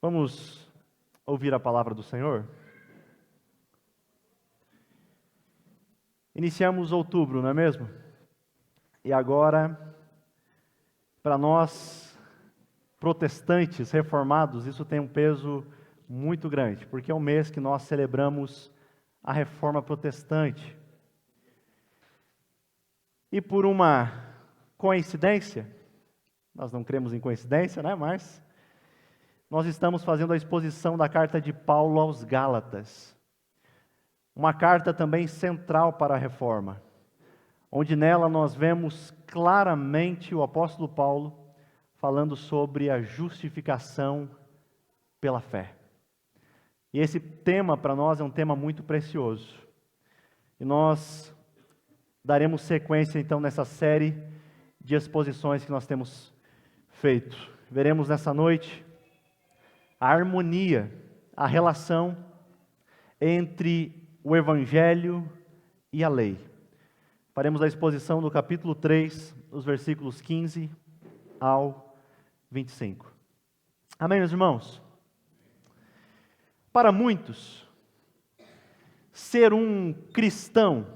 Vamos ouvir a palavra do Senhor? Iniciamos outubro, não é mesmo? E agora, para nós, protestantes, reformados, isso tem um peso muito grande, porque é o mês que nós celebramos a Reforma Protestante. E por uma coincidência, nós não cremos em coincidência, né? Mas nós estamos fazendo a exposição da carta de Paulo aos Gálatas. Uma carta também central para a Reforma, onde nela nós vemos claramente o apóstolo Paulo falando sobre a justificação pela fé. E esse tema para nós é um tema muito precioso. E nós daremos sequência então nessa série de exposições que nós temos feito. Veremos nessa noite a harmonia, a relação entre o Evangelho e a lei. Faremos a exposição do capítulo 3, os versículos 15 ao 25. Amém, meus irmãos? Para muitos, ser um cristão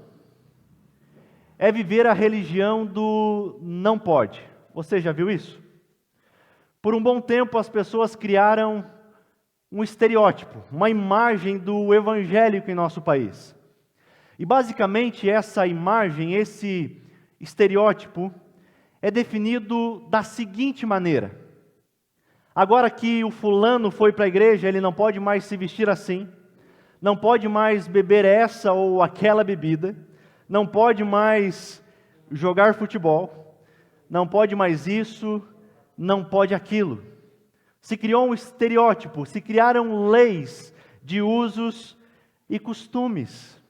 é viver a religião do não pode. Você já viu isso? Por um bom tempo as pessoas criaram um estereótipo, uma imagem do evangélico em nosso país. E basicamente essa imagem, esse estereótipo, é definido da seguinte maneira: agora que o fulano foi para a igreja, ele não pode mais se vestir assim, não pode mais beber essa ou aquela bebida, não pode mais jogar futebol, não pode mais isso, não pode aquilo. Se criou um estereótipo, se criaram leis de usos e costumes.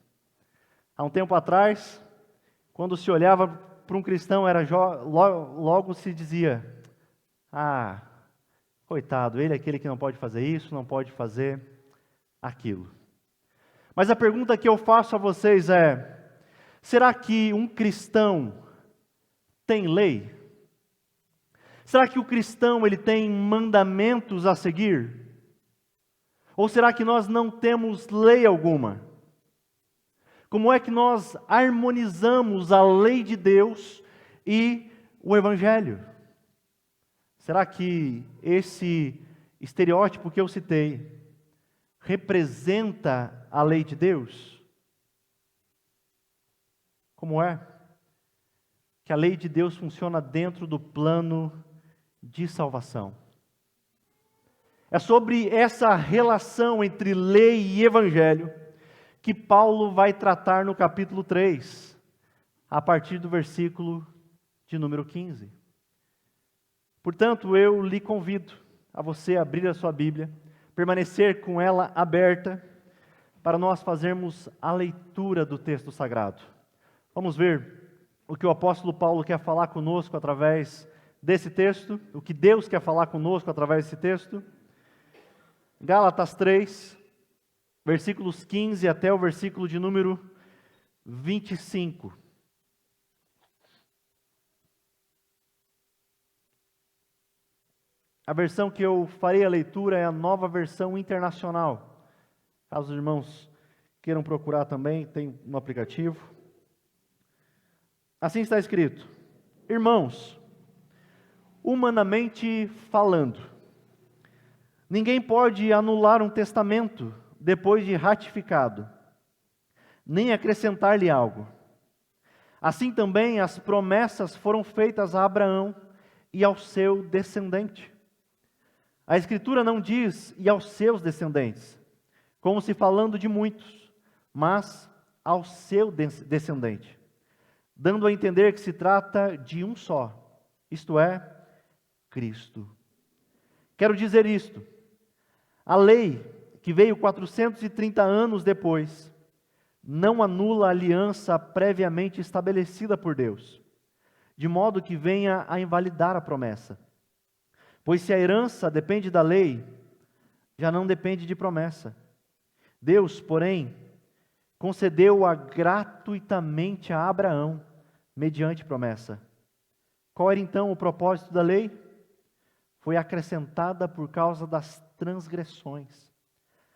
Há um tempo atrás, quando se olhava para um cristão, logo se dizia: ah, coitado, ele é aquele que não pode fazer isso, não pode fazer aquilo. Mas a pergunta que eu faço a vocês é: será que um cristão tem lei? Será que o cristão ele tem mandamentos a seguir? Ou será que nós não temos lei alguma? Como é que nós harmonizamos a lei de Deus e o Evangelho? Será que esse estereótipo que eu citei representa a lei de Deus? Como é que a lei de Deus funciona dentro do plano de salvação? É sobre essa relação entre lei e evangelho que Paulo vai tratar no capítulo 3, a partir do versículo de número 15. Portanto, eu lhe convido a você abrir a sua Bíblia, permanecer com ela aberta, para nós fazermos a leitura do texto sagrado. Vamos ver o que o apóstolo Paulo quer falar conosco através desse texto, o que Deus quer falar conosco através desse texto. Gálatas 3, versículos 15 até o versículo de número 25. A versão que eu farei a leitura é a Nova Versão Internacional. Caso os irmãos queiram procurar também, tem no aplicativo. Assim está escrito: irmãos, humanamente falando, ninguém pode anular um testamento depois de ratificado, nem acrescentar-lhe algo. Assim também as promessas foram feitas a Abraão e ao seu descendente. A Escritura não diz e aos seus descendentes, como se falando de muitos, mas ao seu descendente, dando a entender que se trata de um só, isto é, Cristo. Quero dizer isto: a lei, que veio 430 anos depois, não anula a aliança previamente estabelecida por Deus, de modo que venha a invalidar a promessa. Pois se a herança depende da lei, já não depende de promessa. Deus, porém, concedeu-a gratuitamente a Abraão, mediante promessa. Qual era então o propósito da lei? foi acrescentada por causa das transgressões,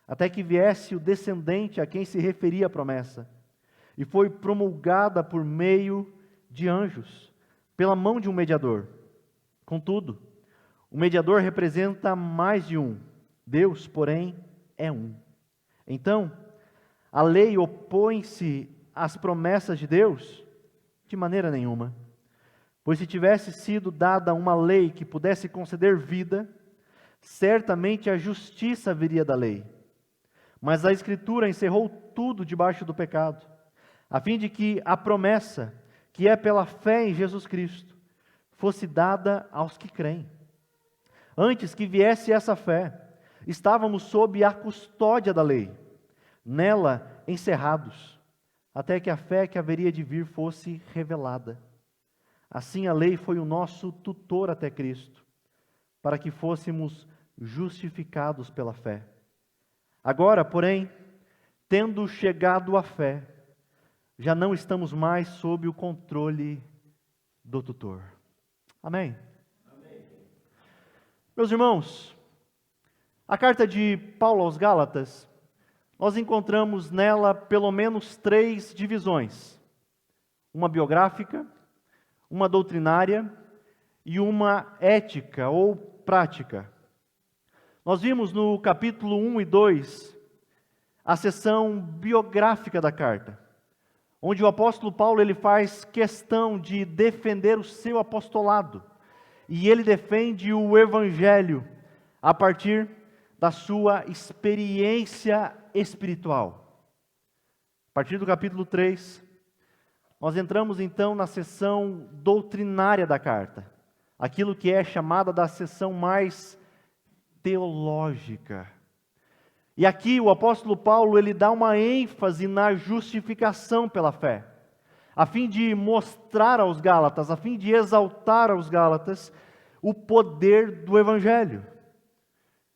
até que viesse o descendente a quem se referia a promessa, e foi promulgada por meio de anjos, pela mão de um mediador. Contudo, o mediador representa mais de um, Deus, porém, é um. Então, a lei opõe-se às promessas de Deus? De maneira nenhuma. Pois se tivesse sido dada uma lei que pudesse conceder vida, certamente a justiça viria da lei. Mas a Escritura encerrou tudo debaixo do pecado, a fim de que a promessa, que é pela fé em Jesus Cristo, fosse dada aos que creem. Antes que viesse essa fé, estávamos sob a custódia da lei, nela encerrados, até que a fé que haveria de vir fosse revelada. Assim a lei foi o nosso tutor até Cristo, para que fôssemos justificados pela fé. Agora, porém, tendo chegado à fé, já não estamos mais sob o controle do tutor. Amém? Amém. Meus irmãos, a carta de Paulo aos Gálatas, nós encontramos nela pelo menos 3 divisões: uma biográfica, uma doutrinária e uma ética ou prática. Nós vimos no capítulo 1 e 2 a seção biográfica da carta, onde o apóstolo Paulo ele faz questão de defender o seu apostolado, e ele defende o evangelho a partir da sua experiência espiritual. A partir do capítulo 3, nós entramos então na seção doutrinária da carta, aquilo que é chamada da seção mais teológica. E aqui o apóstolo Paulo ele dá uma ênfase na justificação pela fé, a fim de mostrar aos Gálatas, a fim de exaltar aos Gálatas o poder do evangelho,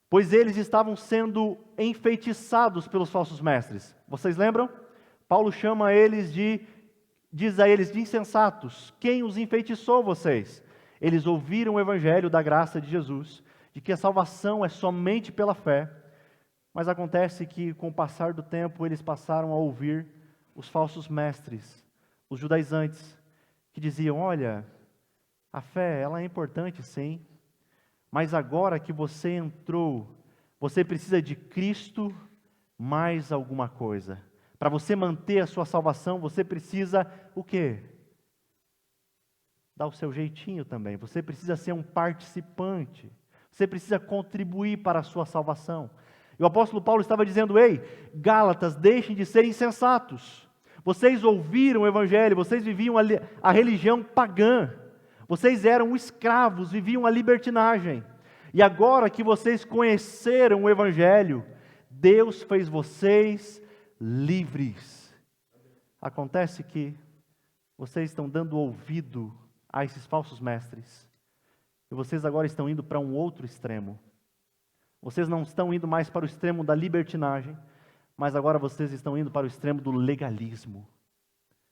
pois eles estavam sendo enfeitiçados pelos falsos mestres. Vocês lembram? Paulo chama eles diz a eles de insensatos. Quem os enfeitiçou vocês? Eles ouviram o evangelho da graça de Jesus, de que a salvação é somente pela fé, mas acontece que com o passar do tempo eles passaram a ouvir os falsos mestres, os judaizantes, que diziam: olha, a fé ela é importante sim, mas agora que você entrou, você precisa de Cristo mais alguma coisa. Para você manter a sua salvação, você precisa o quê? Dar o seu jeitinho também. Você precisa ser um participante. Você precisa contribuir para a sua salvação. E o apóstolo Paulo estava dizendo: ei, Gálatas, deixem de ser insensatos. Vocês ouviram o evangelho, vocês viviam a religião pagã. Vocês eram escravos, viviam a libertinagem. E agora que vocês conheceram o evangelho, Deus fez vocês livres. Acontece que vocês estão dando ouvido a esses falsos mestres, e vocês agora estão indo para um outro extremo. Vocês não estão indo mais para o extremo da libertinagem, mas agora vocês estão indo para o extremo do legalismo,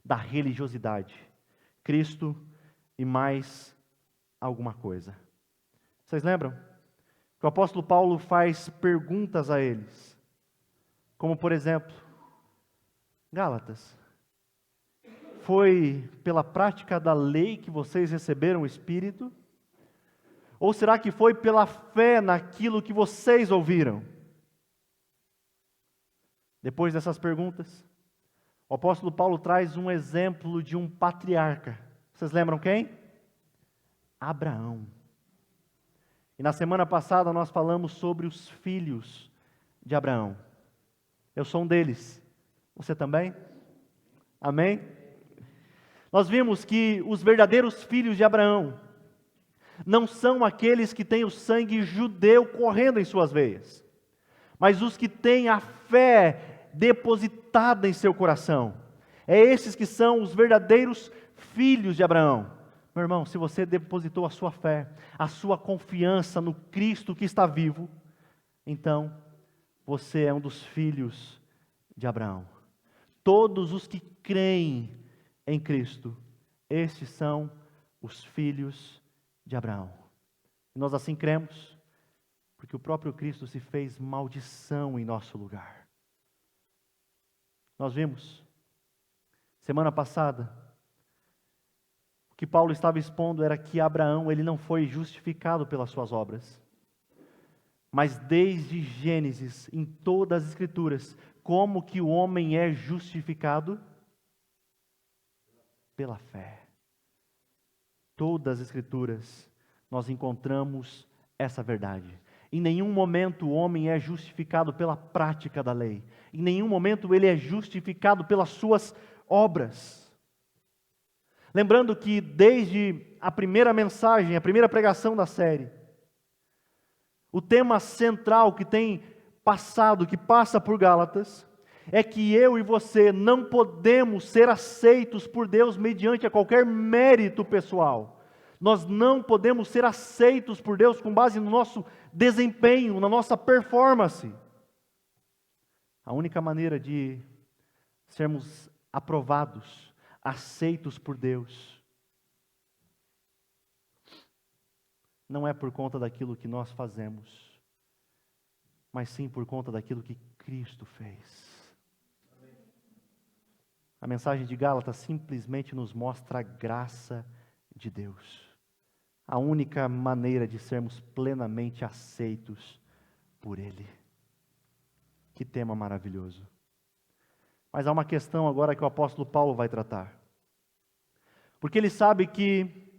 da religiosidade. Cristo e mais alguma coisa. Vocês lembram? Que o apóstolo Paulo faz perguntas a eles, como por exemplo: Gálatas, foi pela prática da lei que vocês receberam o Espírito? Ou será que foi pela fé naquilo que vocês ouviram? Depois dessas perguntas, o apóstolo Paulo traz um exemplo de um patriarca. Vocês lembram quem? Abraão. E na semana passada nós falamos sobre os filhos de Abraão. Eu sou um deles. Você também? Amém? Nós vimos que os verdadeiros filhos de Abraão não são aqueles que têm o sangue judeu correndo em suas veias, mas os que têm a fé depositada em seu coração. É esses que são os verdadeiros filhos de Abraão. Meu irmão, se você depositou a sua fé, a sua confiança no Cristo que está vivo, então você é um dos filhos de Abraão. Todos os que creem em Cristo, estes são os filhos de Abraão. E nós assim cremos, porque o próprio Cristo se fez maldição em nosso lugar. Nós vimos, semana passada, o que Paulo estava expondo era que Abraão, ele não foi justificado pelas suas obras. Mas desde Gênesis, em todas as Escrituras, como que o homem é justificado? Pela fé. Todas as Escrituras, nós encontramos essa verdade. Em nenhum momento o homem é justificado pela prática da lei. Em nenhum momento ele é justificado pelas suas obras. Lembrando que desde a primeira mensagem, a primeira pregação da série, o tema central que tem passado, que passa por Gálatas, é que eu e você não podemos ser aceitos por Deus mediante a qualquer mérito pessoal. Nós não podemos ser aceitos por Deus com base no nosso desempenho, na nossa performance. A única maneira de sermos aprovados, aceitos por Deus, não é por conta daquilo que nós fazemos, mas sim por conta daquilo que Cristo fez. A mensagem de Gálatas simplesmente nos mostra a graça de Deus. A única maneira de sermos plenamente aceitos por Ele. Que tema maravilhoso. Mas há uma questão agora que o apóstolo Paulo vai tratar. Porque ele sabe que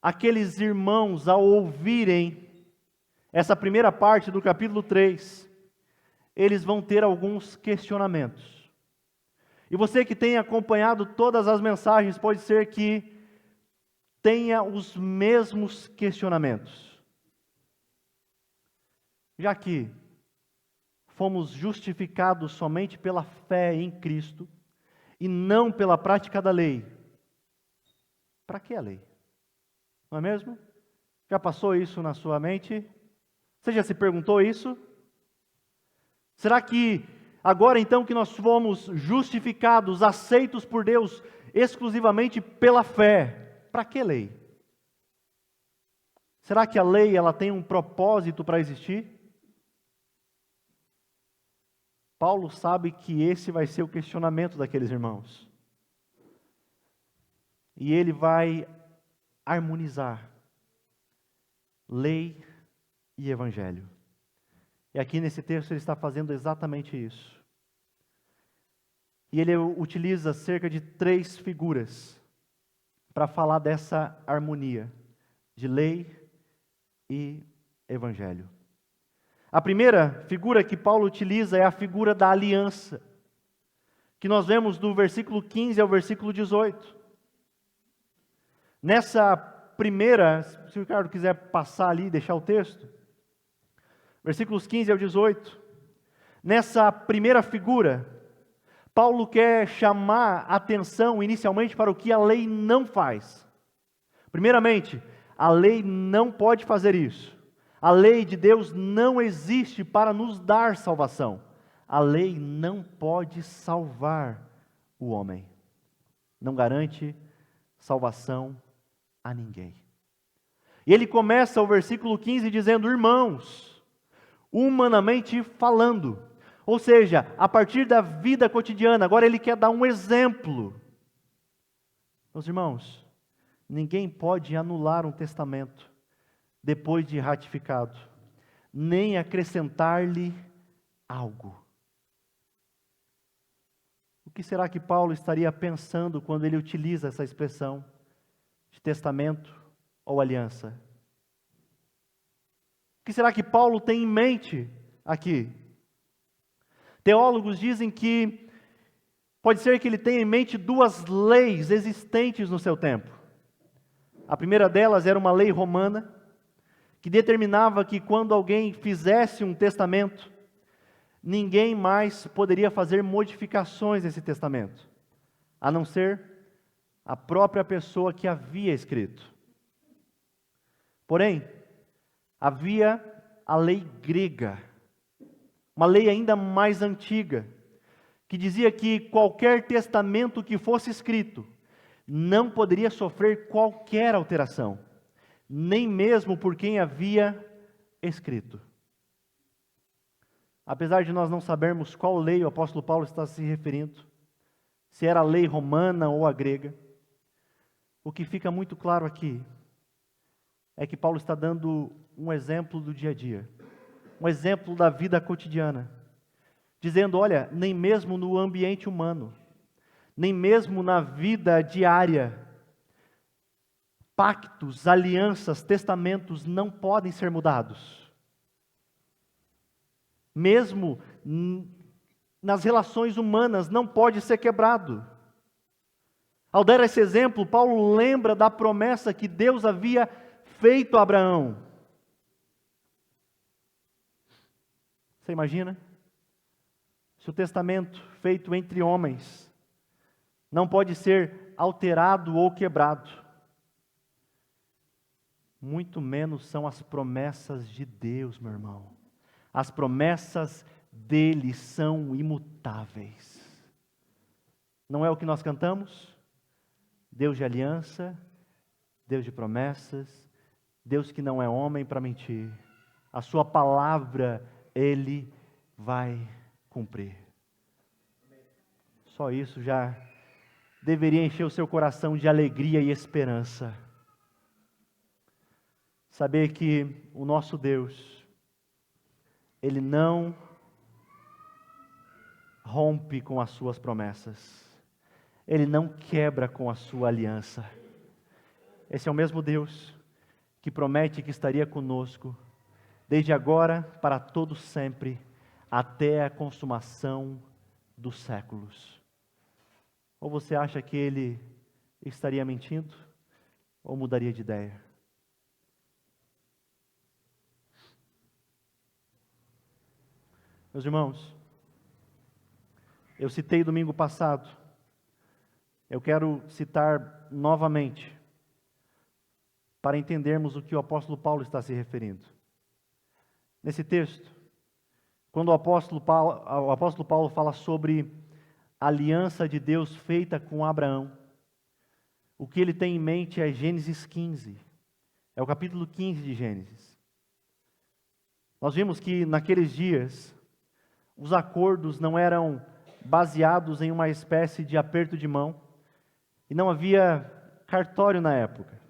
aqueles irmãos, ao ouvirem essa primeira parte do capítulo 3, eles vão ter alguns questionamentos. E você que tem acompanhado todas as mensagens, pode ser que tenha os mesmos questionamentos. Já que fomos justificados somente pela fé em Cristo e não pela prática da lei, para que a lei? Não é mesmo? Já passou isso na sua mente? Você já se perguntou isso? Será que agora então que nós fomos justificados, aceitos por Deus exclusivamente pela fé, para que lei? Será que a lei ela tem um propósito para existir? Paulo sabe que esse vai ser o questionamento daqueles irmãos. E ele vai harmonizar lei e evangelho. E aqui nesse texto ele está fazendo exatamente isso. E ele utiliza cerca de 3 figuras para falar dessa harmonia de lei e evangelho. A primeira figura que Paulo utiliza é a figura da aliança, que nós vemos do versículo 15 ao versículo 18. Nessa primeira, se o Ricardo quiser passar ali e deixar o texto, versículos 15 ao 18, nessa primeira figura, Paulo quer chamar a atenção inicialmente para o que a lei não faz. Primeiramente, a lei não pode fazer isso. A lei de Deus não existe para nos dar salvação. A lei não pode salvar o homem. Não garante salvação a ninguém. E ele começa o versículo 15 dizendo: irmãos, humanamente falando, ou seja, a partir da vida cotidiana, agora ele quer dar um exemplo. Meus irmãos, ninguém pode anular um testamento depois de ratificado, nem acrescentar-lhe algo. O que será que Paulo estaria pensando quando ele utiliza essa expressão de testamento ou aliança? O que será que Paulo tem em mente aqui? Teólogos dizem que pode ser que ele tenha em mente 2 leis existentes no seu tempo. A primeira delas era uma lei romana, que determinava que quando alguém fizesse um testamento, ninguém mais poderia fazer modificações nesse testamento, a não ser a própria pessoa que havia escrito. Porém, havia a lei grega, uma lei ainda mais antiga, que dizia que qualquer testamento que fosse escrito não poderia sofrer qualquer alteração. nem mesmo por quem havia escrito. Apesar de nós não sabermos qual lei o apóstolo Paulo está se referindo, se era a lei romana ou a grega, o que fica muito claro aqui é que Paulo está dando um exemplo do dia a dia, um exemplo da vida cotidiana, dizendo, olha, nem mesmo no ambiente humano, nem mesmo na vida diária, pactos, alianças, testamentos não podem ser mudados. Mesmo nas relações humanas não pode ser quebrado. Ao dar esse exemplo, Paulo lembra da promessa que Deus havia feito a Abraão. Você imagina? Se o testamento feito entre homens não pode ser alterado ou quebrado, muito menos são as promessas de Deus, meu irmão. As promessas dele são imutáveis. Não é o que nós cantamos? Deus de aliança, Deus de promessas, Deus que não é homem para mentir. A sua palavra Ele vai cumprir. Só isso já deveria encher o seu coração de alegria e esperança. Saber que o nosso Deus, Ele não rompe com as suas promessas. Ele não quebra com a sua aliança. Esse é o mesmo Deus que promete que estaria conosco, desde agora para todo sempre, até a consumação dos séculos. Ou você acha que Ele estaria mentindo? Ou mudaria de ideia? Meus irmãos, eu citei domingo passado, eu quero citar novamente, para entendermos o que o apóstolo Paulo está se referindo. Nesse texto, quando o apóstolo Paulo fala sobre a aliança de Deus feita com Abraão, o que ele tem em mente é Gênesis 15, é o capítulo 15 de Gênesis. Nós vimos que naqueles dias, os acordos não eram baseados em uma espécie de aperto de mão, e não havia cartório na época.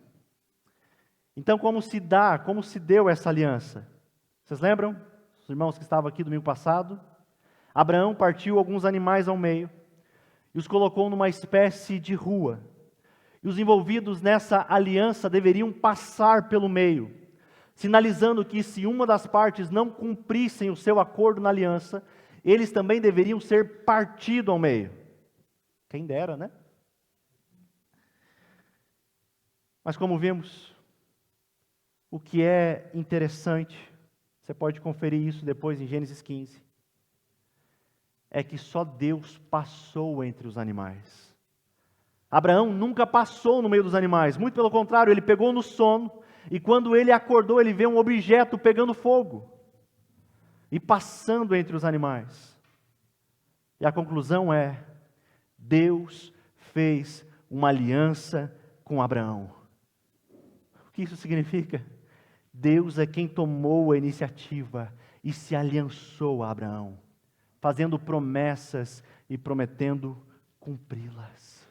Então, como se deu essa aliança? Vocês lembram? Os irmãos que estavam aqui domingo passado? Abraão partiu alguns animais ao meio e os colocou numa espécie de rua. E os envolvidos nessa aliança deveriam passar pelo meio, sinalizando que se uma das partes não cumprissem o seu acordo na aliança, eles também deveriam ser partidos ao meio. Quem dera, né? Mas como vimos, o que é interessante, você pode conferir isso depois em Gênesis 15, é que só Deus passou entre os animais. Abraão nunca passou no meio dos animais, muito pelo contrário, ele pegou no sono, e quando ele acordou, ele vê um objeto pegando fogo, e passando entre os animais. E a conclusão é, Deus fez uma aliança com Abraão. O que isso significa? Deus é quem tomou a iniciativa e se aliançou a Abraão, fazendo promessas e prometendo cumpri-las.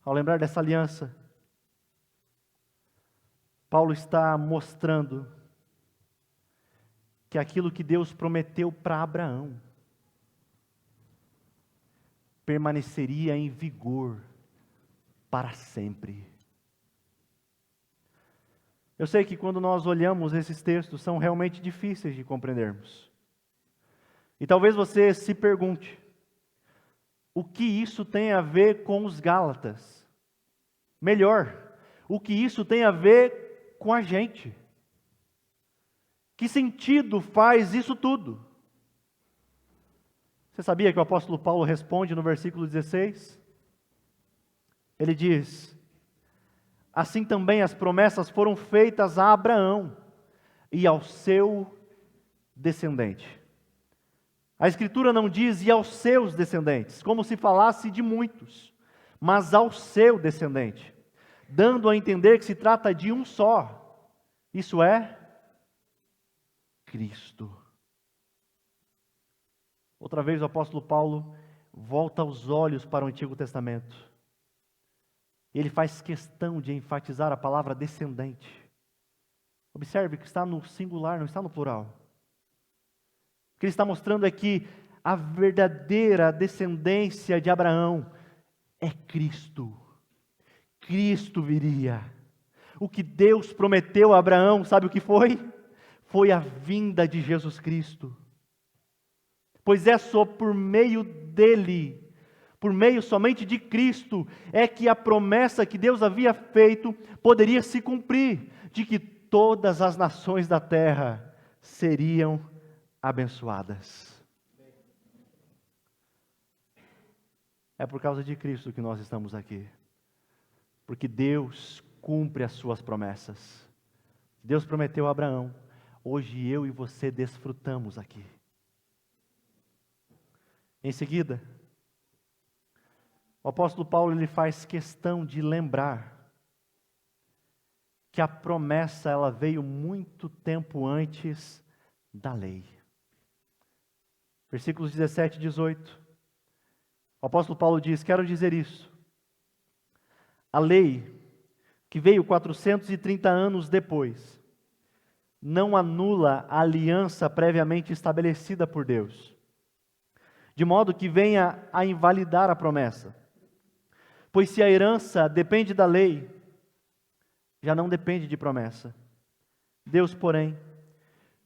Ao lembrar dessa aliança, Paulo está mostrando que aquilo que Deus prometeu para Abraão permaneceria em vigor para sempre. Eu sei que quando nós olhamos esses textos, são realmente difíceis de compreendermos. E talvez você se pergunte, o que isso tem a ver com os Gálatas? Melhor, o que isso tem a ver com a gente? Que sentido faz isso tudo? Você sabia que o apóstolo Paulo responde no versículo 16? Ele diz, assim também as promessas foram feitas a Abraão e ao seu descendente. A Escritura não diz e aos seus descendentes, como se falasse de muitos, mas ao seu descendente. dando a entender que se trata de um só. Isso é Cristo. Outra vez o apóstolo Paulo volta os olhos para o Antigo Testamento. Ele faz questão de enfatizar a palavra descendente. Observe que está no singular, não está no plural. O que ele está mostrando é que a verdadeira descendência de Abraão é Cristo. Cristo viria. O que Deus prometeu a Abraão, sabe o que foi? Foi a vinda de Jesus Cristo. Pois é só por meio dele, por meio somente de Cristo, é que a promessa que Deus havia feito poderia se cumprir, de que todas as nações da terra seriam abençoadas. É por causa de Cristo que nós estamos aqui. Porque Deus cumpre as suas promessas. Deus prometeu a Abraão. Hoje eu e você desfrutamos aqui. Em seguida, o apóstolo Paulo ele faz questão de lembrar que a promessa ela veio muito tempo antes da lei. Versículos 17 e 18. O apóstolo Paulo diz: quero dizer isso. A lei, que veio 430 anos depois, não anula a aliança previamente estabelecida por Deus, de modo que venha a invalidar a promessa. Pois se a herança depende da lei, já não depende de promessa. Deus, porém,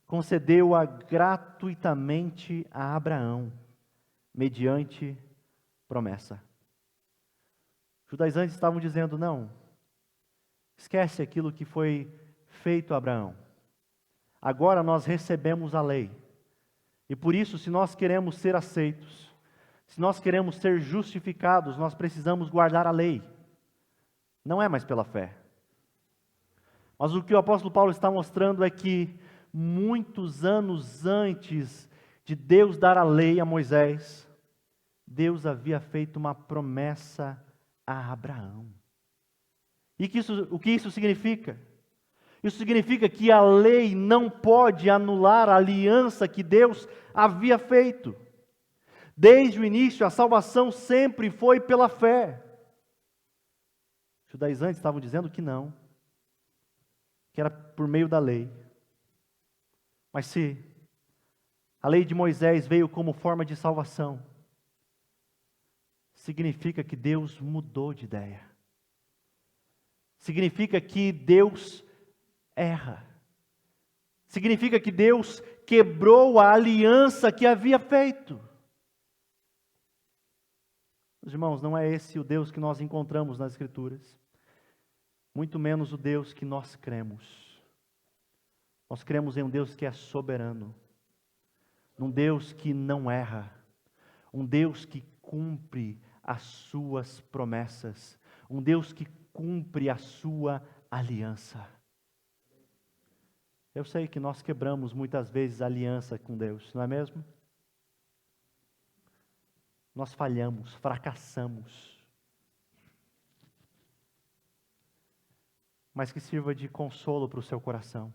concedeu-a gratuitamente a Abraão, mediante promessa. Os judaizantes estavam dizendo: não, esquece aquilo que foi feito a Abraão. Agora nós recebemos a lei. E por isso, se nós queremos ser aceitos, se nós queremos ser justificados, nós precisamos guardar a lei. Não é mais pela fé. Mas o que o apóstolo Paulo está mostrando é que muitos anos antes de Deus dar a lei a Moisés, Deus havia feito uma promessa a Abraão. E o que isso significa? Isso significa que a lei não pode anular a aliança que Deus havia feito. Desde o início, a salvação sempre foi pela fé. Os judaizantes estavam dizendo que não, que era por meio da lei. Mas se a lei de Moisés veio como forma de salvação, significa que Deus mudou de ideia. Significa que Deus erra. Significa que Deus quebrou a aliança que havia feito. Meus irmãos, não é esse o Deus que nós encontramos nas Escrituras. Muito menos o Deus que nós cremos. Nós cremos em um Deus que é soberano. Um Deus que não erra. Um Deus que cumpre as suas promessas. Um Deus que cumpre a sua aliança. Eu sei que nós quebramos muitas vezes a aliança com Deus, não é mesmo? Nós falhamos, fracassamos. Mas que sirva de consolo para o seu coração.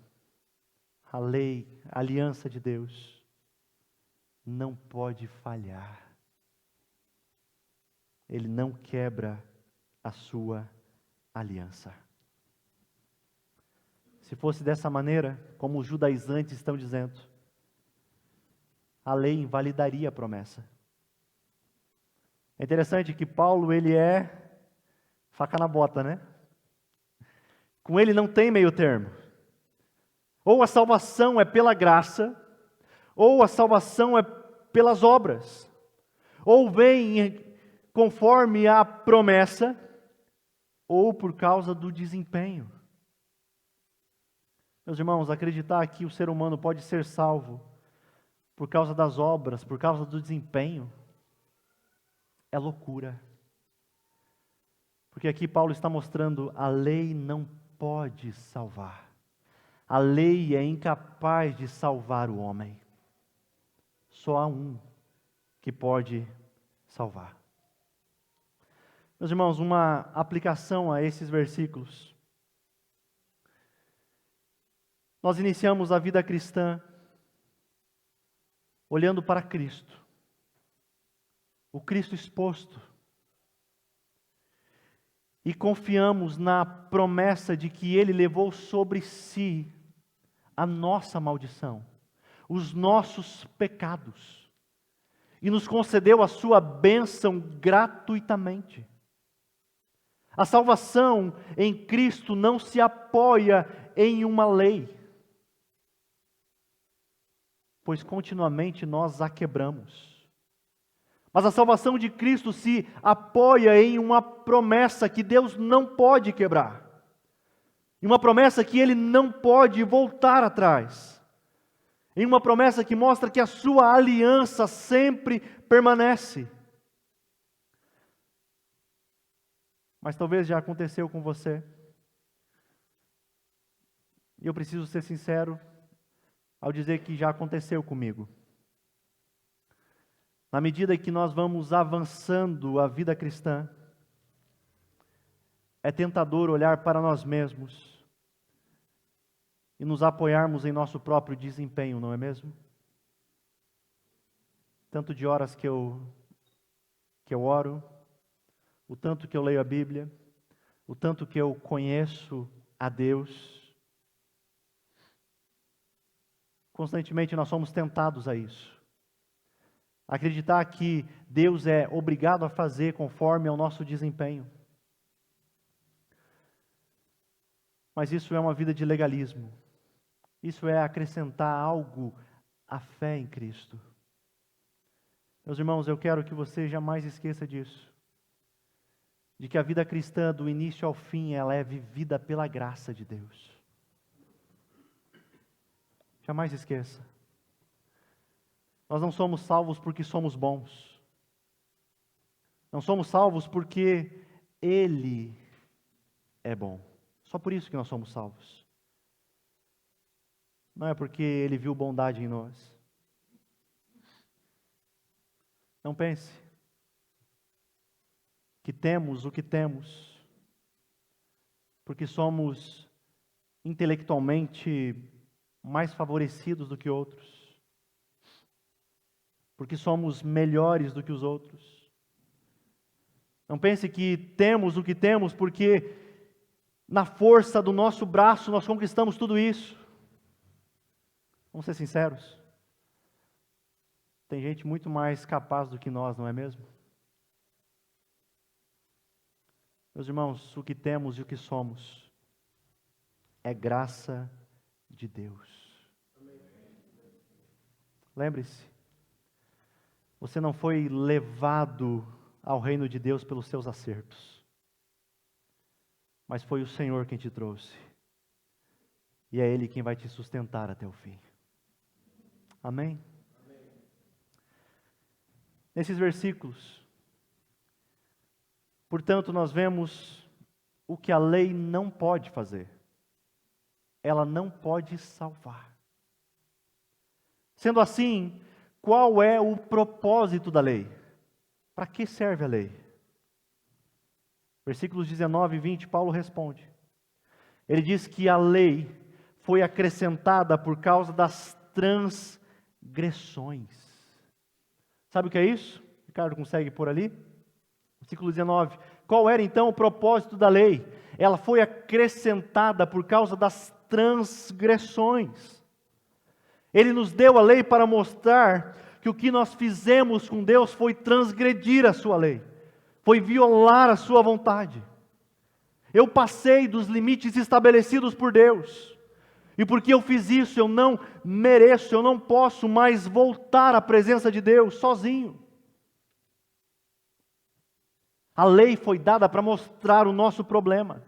A lei, a aliança de Deus, não pode falhar. Ele não quebra a sua aliança. Se fosse dessa maneira, como os judaizantes estão dizendo, a lei invalidaria a promessa. É interessante que Paulo, ele é faca na bota, né? Com ele não tem meio termo. Ou a salvação é pela graça, ou a salvação é pelas obras. Ou vem conforme a promessa, ou por causa do desempenho. Meus irmãos, acreditar que o ser humano pode ser salvo por causa das obras, por causa do desempenho, é loucura. Porque aqui Paulo está mostrando, a lei não pode salvar. A lei é incapaz de salvar o homem. Só há um que pode salvar. Meus irmãos, uma aplicação a esses versículos. Nós iniciamos a vida cristã olhando para Cristo, o Cristo exposto, e confiamos na promessa de que Ele levou sobre si a nossa maldição, os nossos pecados, e nos concedeu a sua bênção gratuitamente. A salvação em Cristo não se apoia em uma lei, pois continuamente nós a quebramos. Mas a salvação de Cristo se apoia em uma promessa que Deus não pode quebrar. Em uma promessa que Ele não pode voltar atrás. Em uma promessa que mostra que a sua aliança sempre permanece. Mas talvez já aconteceu com você. E eu preciso ser sincero ao dizer que já aconteceu comigo. Na medida que nós vamos avançando a vida cristã, é tentador olhar para nós mesmos e nos apoiarmos em nosso próprio desempenho, não é mesmo? Tanto de horas que eu oro, o tanto que eu leio a Bíblia, o tanto que eu conheço a Deus. Constantemente nós somos tentados a isso. Acreditar que Deus é obrigado a fazer conforme ao nosso desempenho. Mas isso é uma vida de legalismo. Isso é acrescentar algo à fé em Cristo. Meus irmãos, eu quero que você jamais esqueça disso. De que a vida cristã, do início ao fim, ela é vivida pela graça de Deus. Jamais esqueça. Nós não somos salvos porque somos bons. Não somos salvos porque Ele é bom. Só por isso que nós somos salvos. Não é porque Ele viu bondade em nós. Não pense que temos o que temos porque somos intelectualmente mais favorecidos do que outros. Porque somos melhores do que os outros. Não pense que temos o que temos porque na força do nosso braço nós conquistamos tudo isso. Vamos ser sinceros. Tem gente muito mais capaz do que nós, não é mesmo? Meus irmãos, o que temos e o que somos é graça de Deus. Lembre-se, você não foi levado ao reino de Deus pelos seus acertos, mas foi o Senhor quem te trouxe, e é Ele quem vai te sustentar até o fim. Amém? Nesses versículos, portanto, nós vemos o que a lei não pode fazer. Ela não pode salvar. Sendo assim, qual é o propósito da lei? Para que serve a lei? Versículos 19 e 20, Paulo responde. Ele diz que a lei foi acrescentada por causa das transgressões. Sabe o que é isso? Ricardo consegue pôr ali? Versículo 19. Qual era então o propósito da lei? Ela foi acrescentada por causa das transgressões. Ele nos deu a lei para mostrar que o que nós fizemos com Deus foi transgredir a sua lei, foi violar a sua vontade. Eu passei dos limites estabelecidos por Deus. E porque eu fiz isso, eu não mereço, eu não posso mais voltar à presença de Deus sozinho. A lei foi dada para mostrar o nosso problema.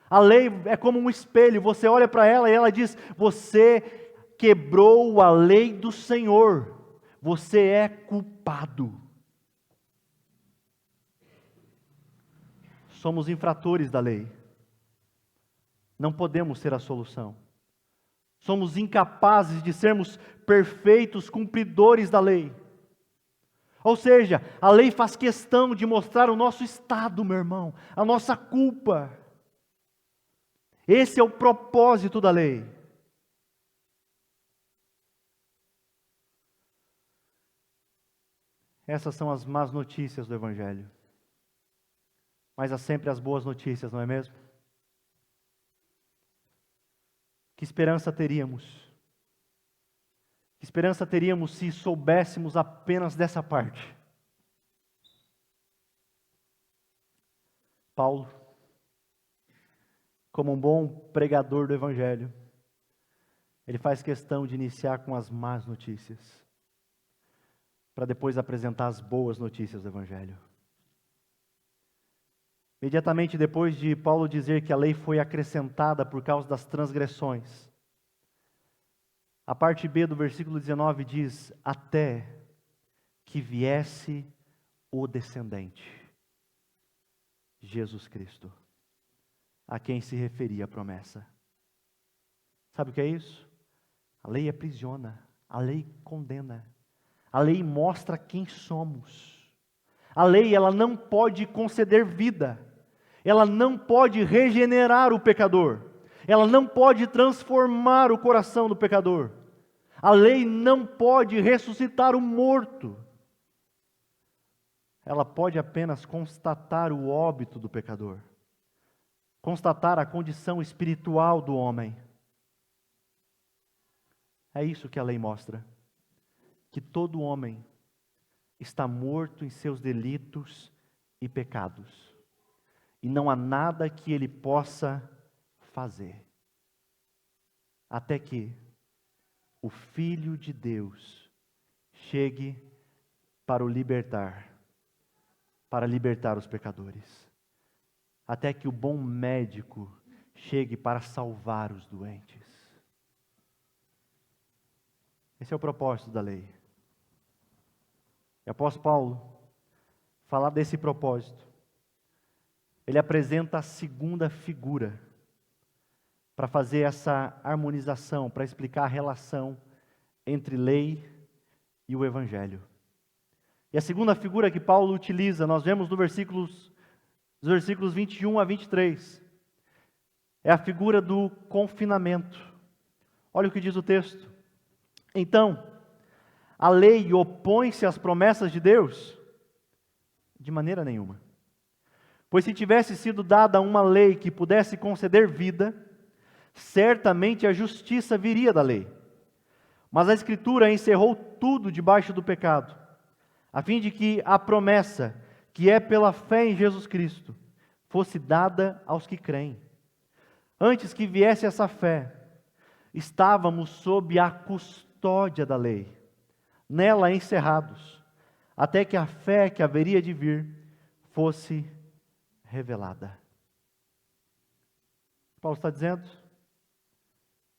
A lei é como um espelho, você olha para ela e ela diz: você quebrou a lei do Senhor, você é culpado. Somos infratores da lei. Não podemos ser a solução. Somos incapazes de sermos perfeitos cumpridores da lei. Ou seja, a lei faz questão de mostrar o nosso estado, meu irmão, a nossa culpa. Esse é o propósito da lei. Essas são as más notícias do Evangelho. Mas há sempre as boas notícias, não é mesmo? Que esperança teríamos? Que esperança teríamos se soubéssemos apenas dessa parte? Paulo, como um bom pregador do Evangelho, ele faz questão de iniciar com as más notícias, para depois apresentar as boas notícias do Evangelho. Imediatamente depois de Paulo dizer que a lei foi acrescentada por causa das transgressões, a parte B do versículo 19 diz: até que viesse o descendente, Jesus Cristo, a quem se referia a promessa. Sabe o que é isso? A lei aprisiona, a lei condena, a lei mostra quem somos. A lei, ela não pode conceder vida, ela não pode regenerar o pecador, ela não pode transformar o coração do pecador. A lei não pode ressuscitar o morto. Ela pode apenas constatar o óbito do pecador, constatar a condição espiritual do homem. É isso que a lei mostra, que todo homem está morto em seus delitos e pecados, e não há nada que ele possa fazer, até que o Filho de Deus chegue para o libertar, para libertar os pecadores, até que o bom médico chegue para salvar os doentes. Esse é o propósito da lei. E após Paulo falar desse propósito, ele apresenta a segunda figura para fazer essa harmonização, para explicar a relação entre lei e o Evangelho. E a segunda figura que Paulo utiliza, nós vemos nos versículos 21 a 23, é a figura do confinamento. Olha o que diz o texto. Então, a lei opõe-se às promessas de Deus? De maneira nenhuma. Pois se tivesse sido dada uma lei que pudesse conceder vida, certamente a justiça viria da lei. Mas a Escritura encerrou tudo debaixo do pecado, a fim de que a promessa, que é pela fé em Jesus Cristo, fosse dada aos que creem. Antes que viesse essa fé, estávamos sob a custódia da lei, nela encerrados, até que a fé que haveria de vir fosse revelada. Paulo está dizendo,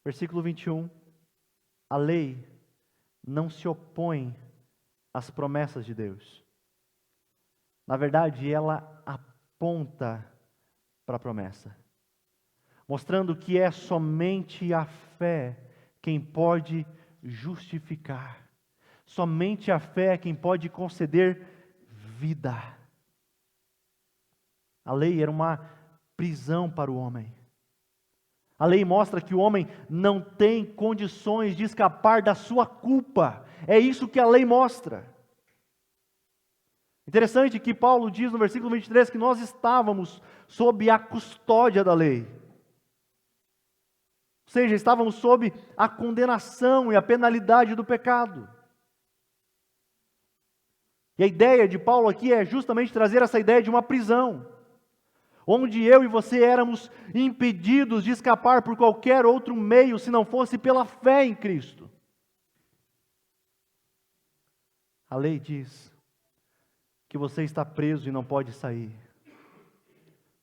versículo 21, a lei não se opõe às promessas de Deus. Na verdade, ela aponta para a promessa, mostrando que é somente a fé quem pode justificar. Somente a fé é quem pode conceder vida. A lei era uma prisão para o homem. A lei mostra que o homem não tem condições de escapar da sua culpa. É isso que a lei mostra. Interessante que Paulo diz no versículo 23 que nós estávamos sob a custódia da lei. Ou seja, estávamos sob a condenação e a penalidade do pecado. E a ideia de Paulo aqui é justamente trazer essa ideia de uma prisão, onde eu e você éramos impedidos de escapar por qualquer outro meio, se não fosse pela fé em Cristo. A lei diz que você está preso e não pode sair.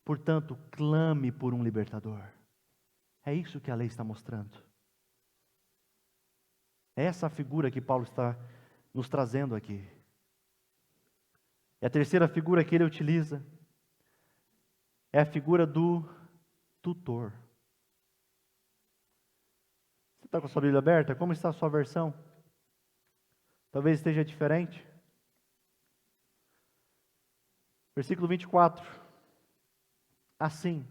Portanto, clame por um libertador. É isso que a lei está mostrando. É essa a figura que Paulo está nos trazendo aqui. E a terceira figura que ele utiliza é a figura do tutor. Você está com a sua Bíblia aberta? Como está a sua versão? Talvez esteja diferente. Versículo 24. Assim,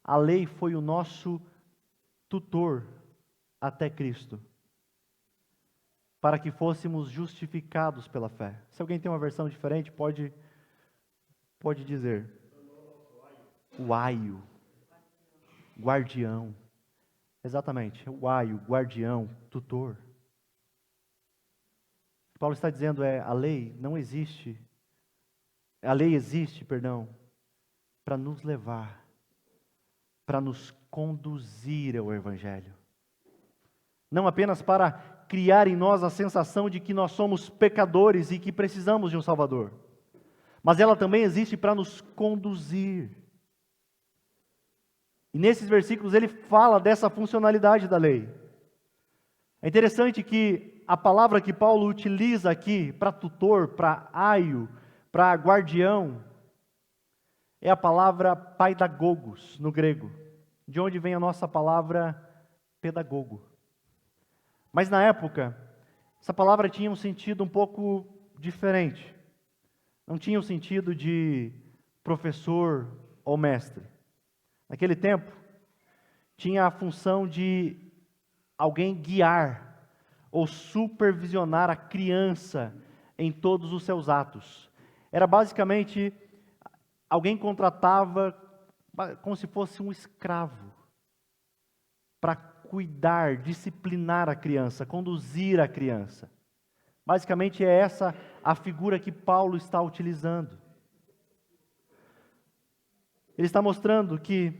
a lei foi o nosso tutor até Cristo, para que fôssemos justificados pela fé. Se alguém tem uma versão diferente, pode dizer. O aio, guardião. Exatamente, o aio, guardião, tutor. O que Paulo está dizendo é, a lei existe, para nos levar, para nos conduzir ao Evangelho. Não apenas para criar em nós a sensação de que nós somos pecadores e que precisamos de um Salvador, mas ela também existe para nos conduzir. E nesses versículos ele fala dessa funcionalidade da lei. É interessante que a palavra que Paulo utiliza aqui para tutor, para aio, para guardião, é a palavra paidagogos no grego, de onde vem a nossa palavra pedagogo. Mas na época, essa palavra tinha um sentido um pouco diferente. Não tinha o sentido de professor ou mestre. Naquele tempo, tinha a função de alguém guiar ou supervisionar a criança em todos os seus atos. Era basicamente, alguém contratava como se fosse um escravo para cuidar, disciplinar a criança, conduzir a criança. Basicamente é essa a figura que Paulo está utilizando. Ele está mostrando que,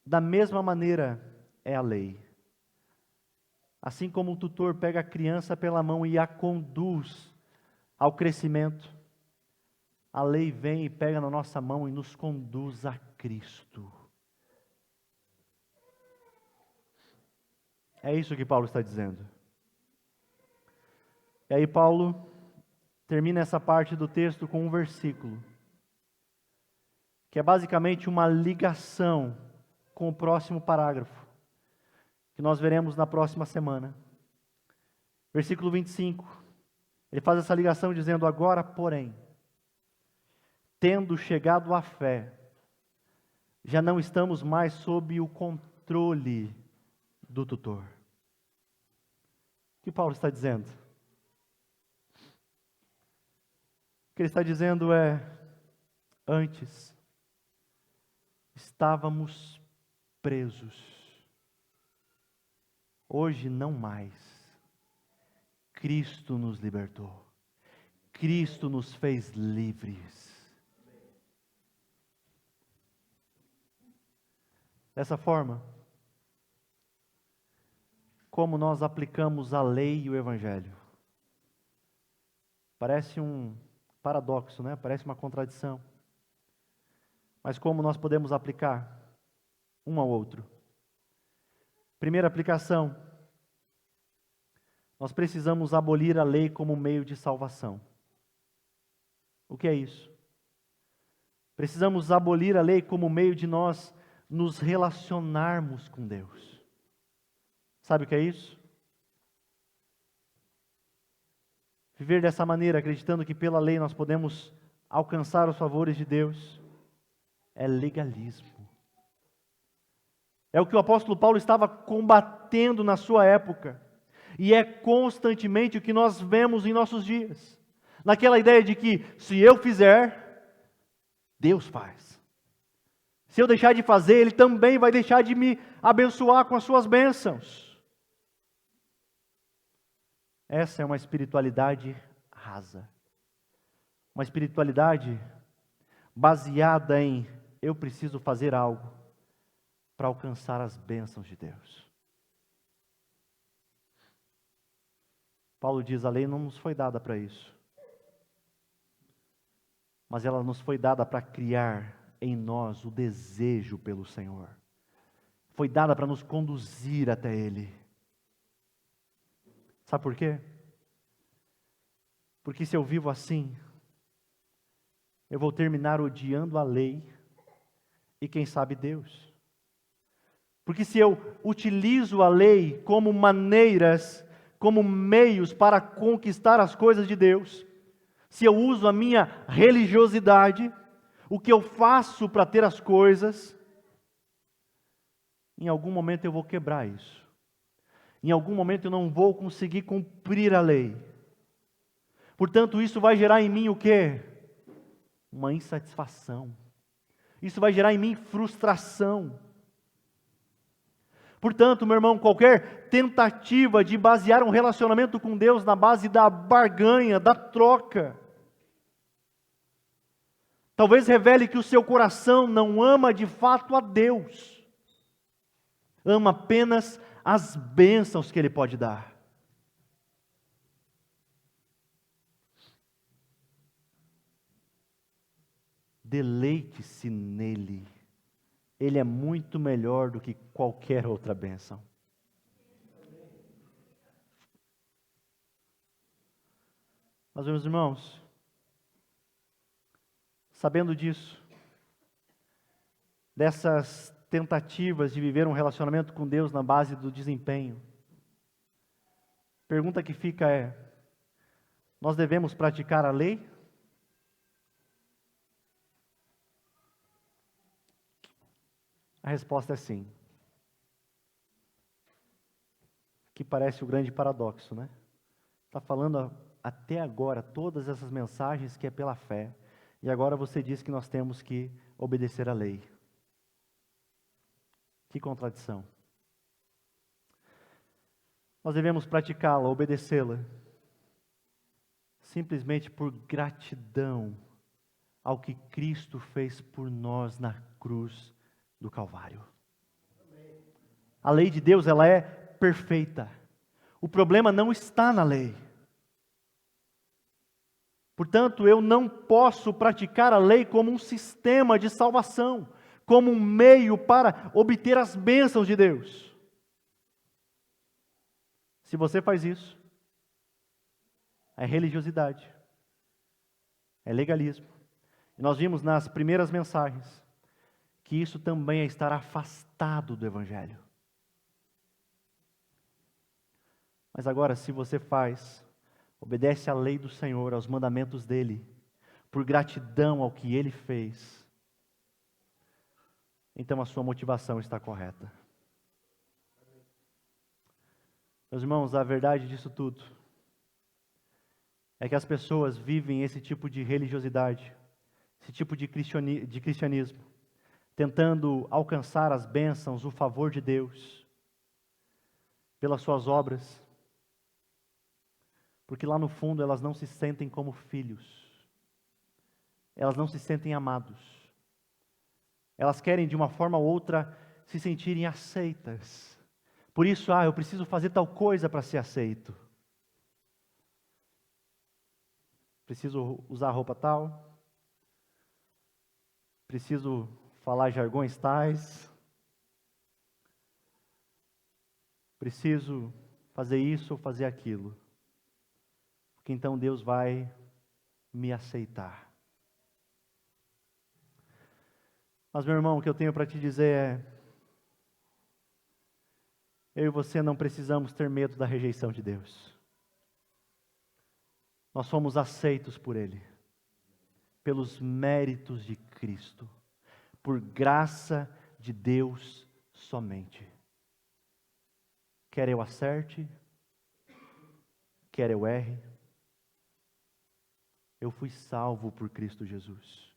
da mesma maneira, é a lei. Assim como o tutor pega a criança pela mão e a conduz ao crescimento, a lei vem e pega na nossa mão e nos conduz a Cristo. É isso que Paulo está dizendo. E aí Paulo termina essa parte do texto com um versículo, que é basicamente uma ligação com o próximo parágrafo, que nós veremos na próxima semana. Versículo 25, ele faz essa ligação dizendo, agora, porém, tendo chegado à fé, já não estamos mais sob o controle do tutor. O que Paulo está dizendo? O que ele está dizendo é, antes, estávamos presos. Hoje não mais. Cristo nos libertou. Cristo nos fez livres. Dessa forma, como nós aplicamos a lei e o Evangelho? Parece um paradoxo, né? Parece uma contradição. Mas como nós podemos aplicar um ao outro? Primeira aplicação, nós precisamos abolir a lei como meio de salvação. O que é isso? Precisamos abolir a lei como meio de nós nos relacionarmos com Deus. Sabe o que é isso? Viver dessa maneira, acreditando que pela lei nós podemos alcançar os favores de Deus, é legalismo. É o que o apóstolo Paulo estava combatendo na sua época. E é constantemente o que nós vemos em nossos dias. Naquela ideia de que, se eu fizer, Deus faz. Se eu deixar de fazer, Ele também vai deixar de me abençoar com as suas bênçãos. Essa é uma espiritualidade rasa. Uma espiritualidade baseada em eu preciso fazer algo para alcançar as bênçãos de Deus. Paulo diz, a lei não nos foi dada para isso. Mas ela nos foi dada para criar em nós o desejo pelo Senhor. Foi dada para nos conduzir até Ele. Sabe por quê? Porque se eu vivo assim, eu vou terminar odiando a lei e quem sabe Deus. Porque se eu utilizo a lei como maneiras, como meios para conquistar as coisas de Deus, se eu uso a minha religiosidade, o que eu faço para ter as coisas, em algum momento eu vou quebrar isso. Em algum momento eu não vou conseguir cumprir a lei. Portanto, isso vai gerar em mim o quê? Uma insatisfação. Isso vai gerar em mim frustração. Portanto, meu irmão, qualquer tentativa de basear um relacionamento com Deus na base da barganha, da troca, talvez revele que o seu coração não ama de fato a Deus. Ama apenas as bênçãos que Ele pode dar. Deleite-se nele. Ele é muito melhor do que qualquer outra bênção. Mas, meus irmãos, sabendo disso, dessas tentativas de viver um relacionamento com Deus na base do desempenho, a pergunta que fica é: nós devemos praticar a lei? A resposta é sim. Que parece o grande paradoxo, né? Está falando até agora todas essas mensagens que é pela fé, e agora você diz que nós temos que obedecer à lei. Que contradição. Nós devemos praticá-la, obedecê-la, simplesmente por gratidão ao que Cristo fez por nós na cruz do Calvário. A lei de Deus, ela é perfeita. O problema não está na lei. Portanto, eu não posso praticar a lei como um sistema de salvação, como um meio para obter as bênçãos de Deus. Se você faz isso, é religiosidade, é legalismo. E nós vimos nas primeiras mensagens que isso também é estar afastado do Evangelho. Mas agora, se você obedece à lei do Senhor, aos mandamentos dEle, por gratidão ao que Ele fez, então a sua motivação está correta. Meus irmãos, a verdade disso tudo é que as pessoas vivem esse tipo de religiosidade, esse tipo de cristianismo, tentando alcançar as bênçãos, o favor de Deus, pelas suas obras, porque lá no fundo elas não se sentem como filhos, elas não se sentem amados, elas querem de uma forma ou outra se sentirem aceitas. Por isso, eu preciso fazer tal coisa para ser aceito. Preciso usar roupa tal. Preciso falar jargões tais. Preciso fazer isso ou fazer aquilo. Porque então Deus vai me aceitar. Mas, meu irmão, o que eu tenho para te dizer é: eu e você não precisamos ter medo da rejeição de Deus. Nós somos aceitos por Ele, pelos méritos de Cristo, por graça de Deus somente. Quer eu acerte, quer eu erre, eu fui salvo por Cristo Jesus.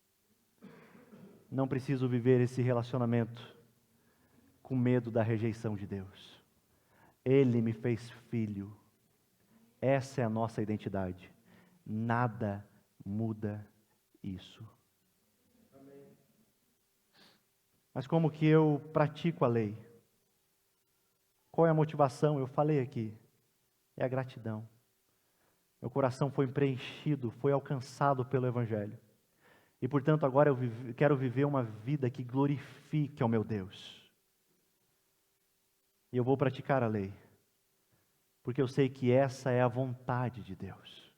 Não preciso viver esse relacionamento com medo da rejeição de Deus. Ele me fez filho. Essa é a nossa identidade. Nada muda isso. Mas como que eu pratico a lei? Qual é a motivação? Eu falei aqui. É a gratidão. Meu coração foi preenchido, foi alcançado pelo Evangelho. E portanto agora eu quero viver uma vida que glorifique ao meu Deus. E eu vou praticar a lei, porque eu sei que essa é a vontade de Deus.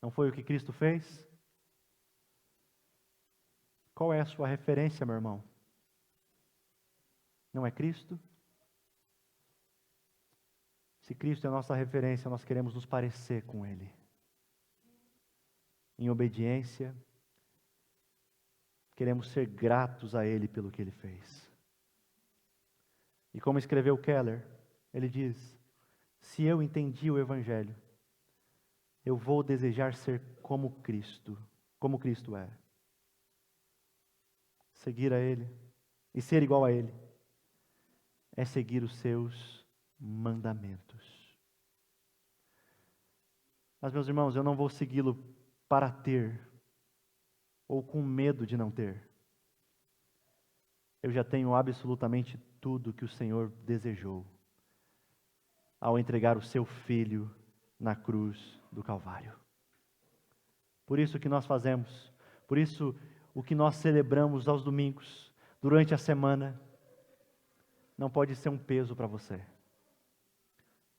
Não foi o que Cristo fez? Qual é a sua referência, meu irmão? Não é Cristo? Se Cristo é a nossa referência, nós queremos nos parecer com Ele. em obediência, queremos ser gratos a Ele pelo que Ele fez. E como escreveu Keller, ele diz: se eu entendi o Evangelho, eu vou desejar ser como Cristo é. Seguir a Ele e ser igual a Ele é seguir os seus mandamentos. Mas, meus irmãos, eu não vou segui-lo para ter, ou com medo de não ter. Eu já tenho absolutamente tudo que o Senhor desejou ao entregar o seu Filho na cruz do Calvário. Por isso que nós fazemos, por isso o que nós celebramos aos domingos, durante a semana, não pode ser um peso para você.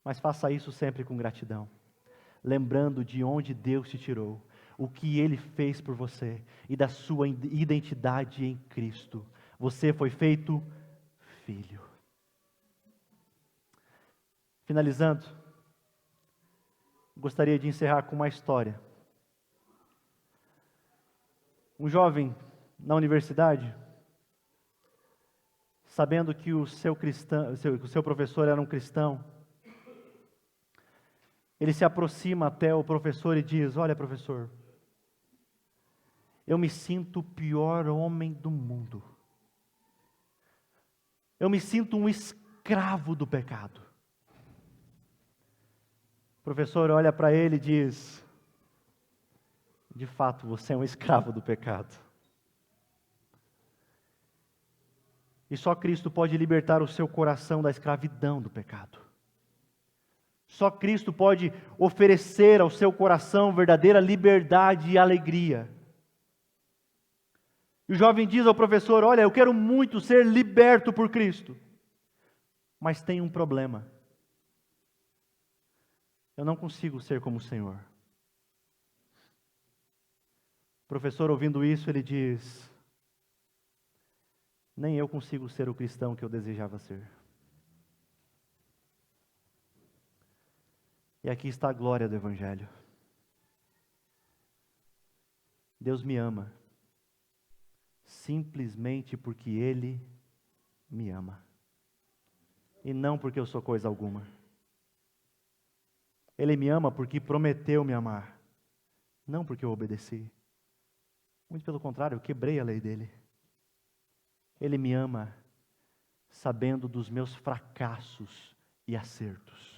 Mas faça isso sempre com gratidão, lembrando de onde Deus te tirou, o que Ele fez por você e da sua identidade em Cristo. Você foi feito filho. Finalizando, gostaria de encerrar com uma história. Um jovem na universidade, sabendo que o seu professor era um cristão, ele se aproxima até o professor e diz: olha, professor, eu me sinto o pior homem do mundo. Eu me sinto um escravo do pecado. O professor olha para ele e diz: de fato, você é um escravo do pecado. E só Cristo pode libertar o seu coração da escravidão do pecado. Só Cristo pode oferecer ao seu coração verdadeira liberdade e alegria. E o jovem diz ao professor: olha, eu quero muito ser liberto por Cristo, mas tem um problema. Eu não consigo ser como o Senhor. O professor, ouvindo isso, ele diz: nem eu consigo ser o cristão que eu desejava ser. E aqui está a glória do Evangelho. Deus me ama, simplesmente porque Ele me ama. E não porque eu sou coisa alguma. Ele me ama porque prometeu me amar, não porque eu obedeci. Muito pelo contrário, eu quebrei a lei dele. Ele me ama sabendo dos meus fracassos e acertos.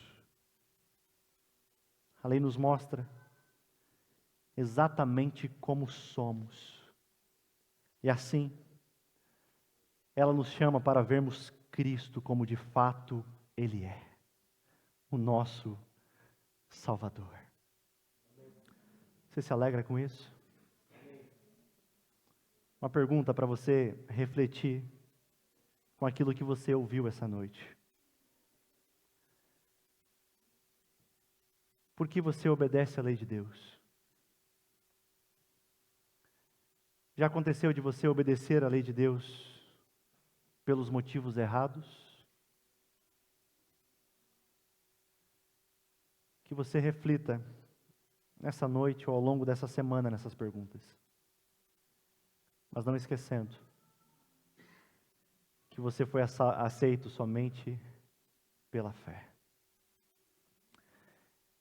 A lei nos mostra exatamente como somos. E assim, ela nos chama para vermos Cristo como de fato Ele é, o nosso Salvador. Você se alegra com isso? Uma pergunta para você refletir com aquilo que você ouviu essa noite. Por que você obedece à lei de Deus? Já aconteceu de você obedecer à lei de Deus pelos motivos errados? Que você reflita nessa noite ou ao longo dessa semana nessas perguntas. Mas não esquecendo que você foi aceito somente pela fé.